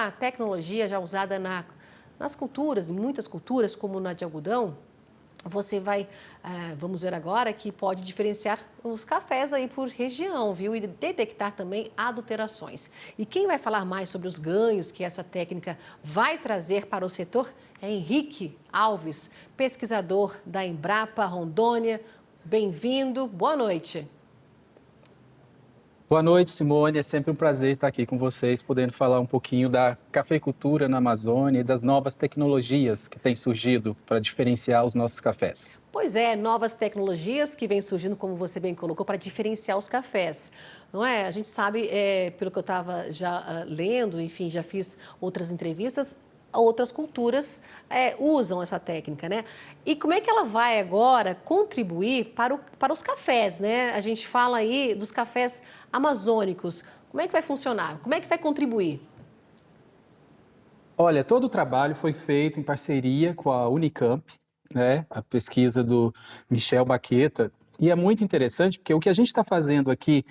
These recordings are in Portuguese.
uma tecnologia já usada nas culturas, em muitas culturas, como na de algodão. Você vai, vamos ver agora, que pode diferenciar os cafés aí por região, viu? E detectar também adulterações. E quem vai falar mais sobre os ganhos que essa técnica vai trazer para o setor é Henrique Alves, pesquisador da Embrapa Rondônia. Bem-vindo, boa noite. Boa noite, Simone. É sempre um prazer estar aqui com vocês, podendo falar um pouquinho da cafeicultura na Amazônia e das novas tecnologias que têm surgido para diferenciar os nossos cafés. Pois é, novas tecnologias que vêm surgindo, como você bem colocou, para diferenciar os cafés, não é? A gente sabe, pelo que eu estava já lendo, enfim, já fiz outras entrevistas, outras culturas usam essa técnica, né? E como é que ela vai agora contribuir para os cafés, né? A gente fala aí dos cafés amazônicos. Como é que vai funcionar? Como é que vai contribuir? Olha, todo o trabalho foi feito em parceria com a Unicamp, né? A pesquisa do Michel Baqueta. E é muito interessante porque o que a gente está fazendo aqui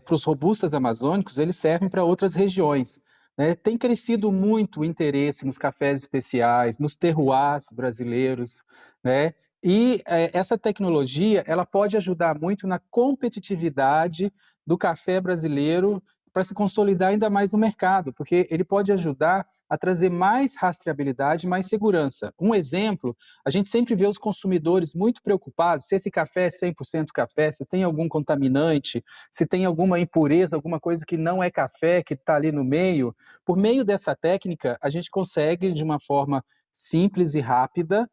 para os robustas amazônicos, eles servem para outras regiões, né? Tem crescido muito o interesse nos cafés especiais, nos terroirs brasileiros, né? E essa tecnologia, ela pode ajudar muito na competitividade do café brasileiro para se consolidar ainda mais no mercado, porque ele pode ajudar a trazer mais rastreabilidade, mais segurança. Um exemplo, a gente sempre vê os consumidores muito preocupados se esse café é 100% café, se tem algum contaminante, se tem alguma impureza, alguma coisa que não é café, que está ali no meio. Por meio dessa técnica, a gente consegue, de uma forma simples e rápida,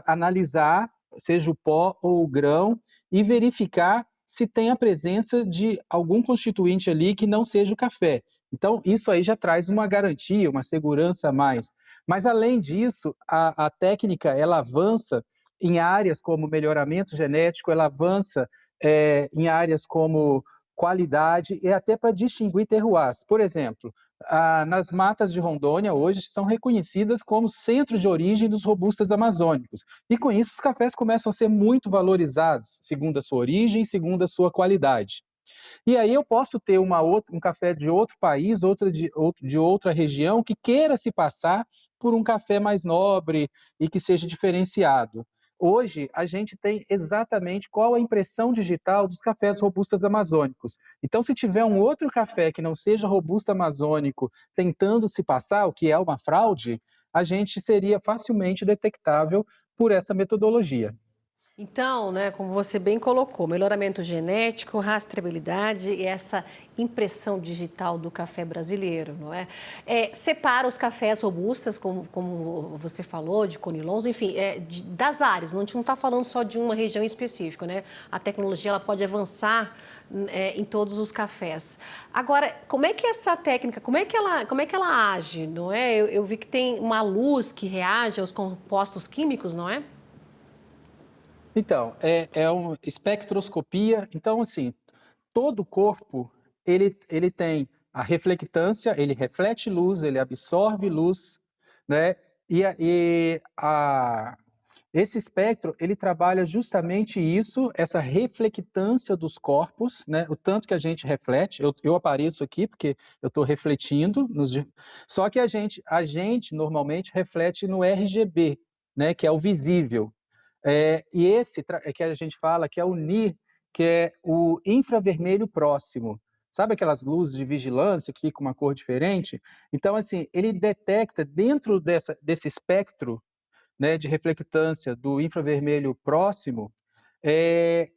analisar, seja o pó ou o grão, e verificar se tem a presença de algum constituinte ali que não seja o café. Então, isso aí já traz uma garantia, uma segurança a mais. Mas, além disso, a técnica, ela avança em áreas como melhoramento genético, ela avança em áreas como qualidade e até para distinguir terroirs. Por exemplo, nas matas de Rondônia, hoje, são reconhecidas como centro de origem dos robustas amazônicos. E, com isso, os cafés começam a ser muito valorizados, segundo a sua origem, segundo a sua qualidade. E aí eu posso ter um café de outro país, de outra região, que queira se passar por um café mais nobre e que seja diferenciado. Hoje, a gente tem exatamente qual a impressão digital dos cafés robustas amazônicos. Então, se tiver um outro café que não seja robusto amazônico tentando se passar, o que é uma fraude, a gente seria facilmente detectável por essa metodologia. Então, né, como você bem colocou, melhoramento genético, rastreabilidade e essa impressão digital do café brasileiro, não é? Separa os cafés robustas, como você falou, de conilons, enfim, das áreas. A gente não está falando só de uma região específica, né? A tecnologia ela pode avançar em todos os cafés. Agora, como é que essa técnica, como é que ela age, não é? Eu vi que tem uma luz que reage aos compostos químicos, não é? Então, é uma espectroscopia. Então, assim, todo o corpo, ele tem a reflectância, ele reflete luz, ele absorve luz, né? Esse espectro, ele trabalha justamente isso, essa reflectância dos corpos, né? O tanto que a gente reflete. Eu apareço aqui porque eu estou refletindo, só que a gente normalmente reflete no RGB, né? Que é o visível. E esse que a gente fala que é o NIR, que é o infravermelho próximo. Sabe aquelas luzes de vigilância que ficam uma cor diferente? Então, assim, ele detecta dentro desse espectro, né, de reflectância do infravermelho próximo, é,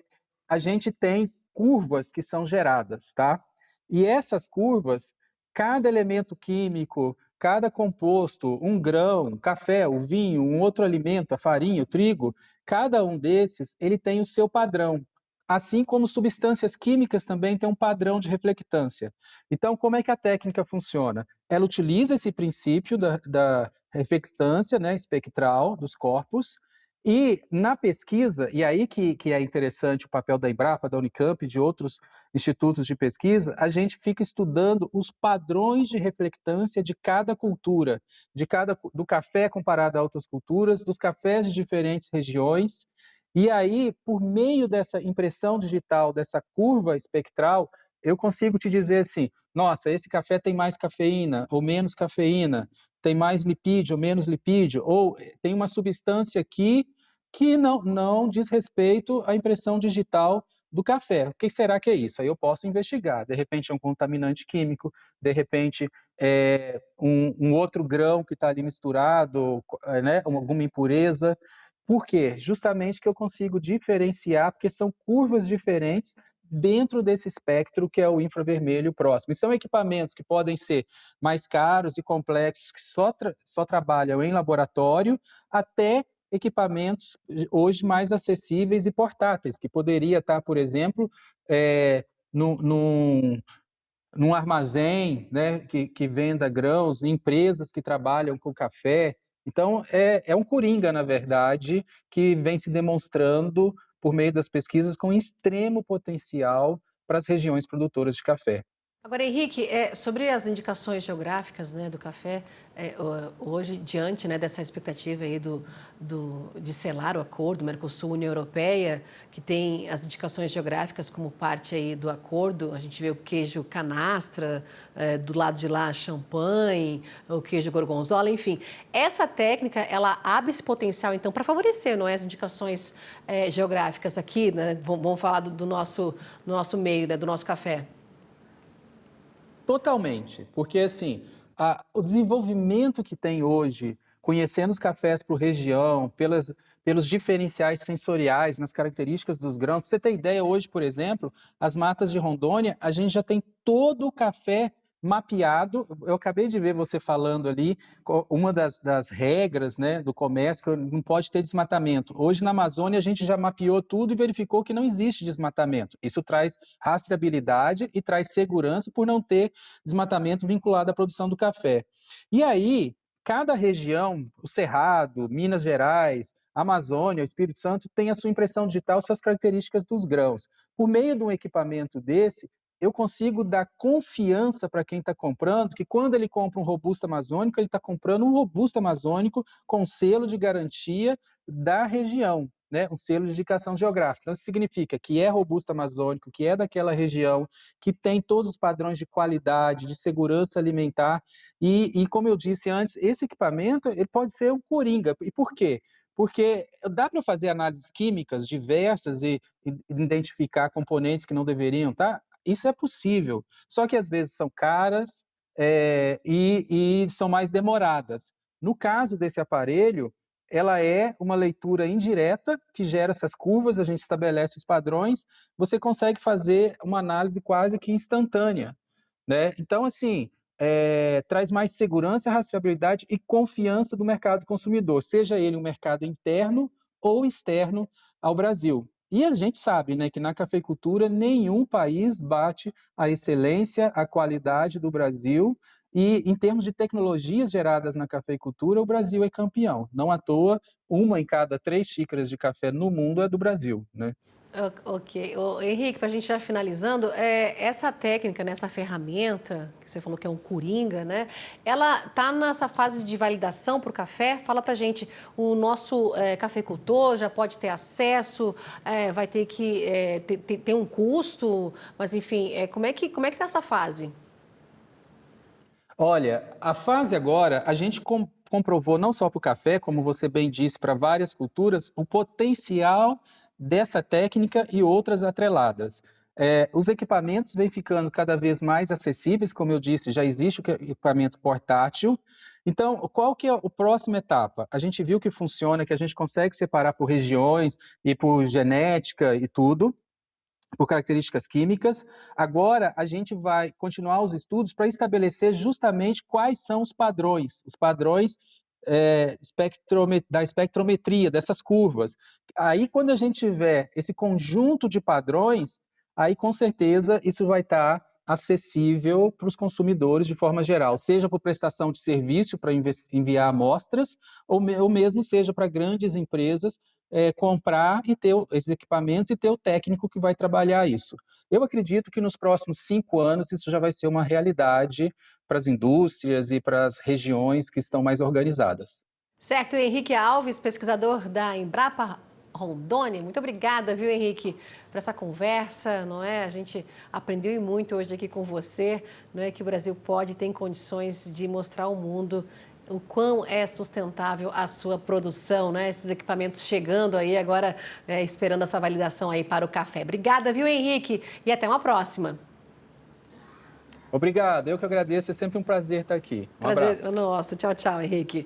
a gente tem curvas que são geradas, tá? E essas curvas, cada elemento químico, cada composto, um grão, um café, o vinho, um outro alimento, a farinha, o trigo, cada um desses, ele tem o seu padrão. Assim como substâncias químicas também têm um padrão de reflectância. Então, como é que a técnica funciona? Ela utiliza esse princípio da reflectância, né, espectral dos corpos, e na pesquisa, e aí que é interessante o papel da Embrapa, da Unicamp e de outros institutos de pesquisa, a gente fica estudando os padrões de reflectância de cada cultura, do café comparado a outras culturas, dos cafés de diferentes regiões, e aí, por meio dessa impressão digital, dessa curva espectral, eu consigo te dizer assim, nossa, esse café tem mais cafeína ou menos cafeína, tem mais lipídio ou menos lipídio, ou tem uma substância aqui que não diz respeito à impressão digital do café. O que será que é isso? Aí eu posso investigar. De repente é um contaminante químico, de repente é um outro grão que está ali misturado, né, alguma impureza. Por quê? Justamente que eu consigo diferenciar, porque são curvas diferentes dentro desse espectro que é o infravermelho próximo. E são equipamentos que podem ser mais caros e complexos, que só trabalham em laboratório, até equipamentos hoje mais acessíveis e portáteis, que poderia estar, por exemplo, num, num, num armazém, né, que venda grãos, empresas que trabalham com café. Então, é um coringa, na verdade, que vem se demonstrando, por meio das pesquisas, com extremo potencial para as regiões produtoras de café. Agora, Henrique, sobre as indicações geográficas, né, do café, hoje, diante, né, dessa expectativa aí de selar o acordo Mercosul-União Europeia, que tem as indicações geográficas como parte aí do acordo, a gente vê o queijo canastra, do lado de lá, champanhe, o queijo gorgonzola, enfim. Essa técnica, ela abre esse potencial, então, para favorecer, não é, as indicações geográficas aqui, né, vamos falar do nosso meio, né, do nosso café. Totalmente, porque assim, o desenvolvimento que tem hoje, conhecendo os cafés por região, pelos diferenciais sensoriais, nas características dos grãos. Para você ter ideia, hoje, por exemplo, as matas de Rondônia, a gente já tem todo o café mapeado. Eu acabei de ver você falando ali, uma das regras, né, do comércio, que não pode ter desmatamento. Hoje, na Amazônia, a gente já mapeou tudo e verificou que não existe desmatamento. Isso traz rastreabilidade e traz segurança por não ter desmatamento vinculado à produção do café. E aí, cada região, o Cerrado, Minas Gerais, Amazônia, o Espírito Santo, tem a sua impressão digital, suas características dos grãos. Por meio de um equipamento desse, eu consigo dar confiança para quem está comprando, que quando ele compra um robusto amazônico, ele está comprando um robusto amazônico com selo de garantia da região, né? Um selo de indicação geográfica. Então, isso significa que é robusto amazônico, que é daquela região, que tem todos os padrões de qualidade, de segurança alimentar. E como eu disse antes, esse equipamento ele pode ser um coringa. E por quê? Porque dá para fazer análises químicas diversas e identificar componentes que não deveriam estar. Isso é possível, só que às vezes são caras e são mais demoradas. No caso desse aparelho, ela é uma leitura indireta que gera essas curvas, a gente estabelece os padrões, você consegue fazer uma análise quase que instantânea, né? Então, assim, traz mais segurança, rastreabilidade e confiança do mercado consumidor, seja ele um mercado interno ou externo ao Brasil. E a gente sabe, né, que na cafeicultura nenhum país bate a excelência, a qualidade do Brasil. E em termos de tecnologias geradas na cafeicultura, o Brasil é campeão. Não à toa, uma em cada 3 xícaras de café no mundo é do Brasil, né? Ok. Henrique, para a gente já finalizando, essa técnica, né, essa ferramenta, que você falou que é um coringa, né? Ela está nessa fase de validação para o café? Fala para a gente, o nosso cafeicultor já pode ter acesso, vai ter que ter um custo, mas enfim, como é que está essa fase? Olha, a fase agora, a gente comprovou não só para o café, como você bem disse, para várias culturas, o potencial dessa técnica e outras atreladas. Os equipamentos vêm ficando cada vez mais acessíveis, como eu disse, já existe o equipamento portátil. Então, qual que é a próxima etapa? A gente viu que funciona, que a gente consegue separar por regiões e por genética e tudo, por características químicas. Agora, a gente vai continuar os estudos para estabelecer justamente quais são os padrões da espectrometria, dessas curvas. Aí, quando a gente tiver esse conjunto de padrões, aí, com certeza, isso vai estar acessível para os consumidores de forma geral, seja por prestação de serviço para enviar amostras, ou mesmo seja para grandes empresas comprar e ter esses equipamentos e ter o técnico que vai trabalhar isso. Eu acredito que nos próximos 5 anos isso já vai ser uma realidade para as indústrias e para as regiões que estão mais organizadas. Certo, Henrique Alves, pesquisador da Embrapa Rondônia. Muito obrigada, viu, Henrique, por essa conversa, não é? A gente aprendeu e muito hoje aqui com você, não é? Que o Brasil pode, tem condições de mostrar ao mundo o quão é sustentável a sua produção, né? Esses equipamentos chegando aí agora, esperando essa validação aí para o café. Obrigada, viu, Henrique? E até uma próxima. Obrigado, eu que agradeço, é sempre um prazer estar aqui. Um Prazer abraço. nosso. Tchau, tchau, Henrique.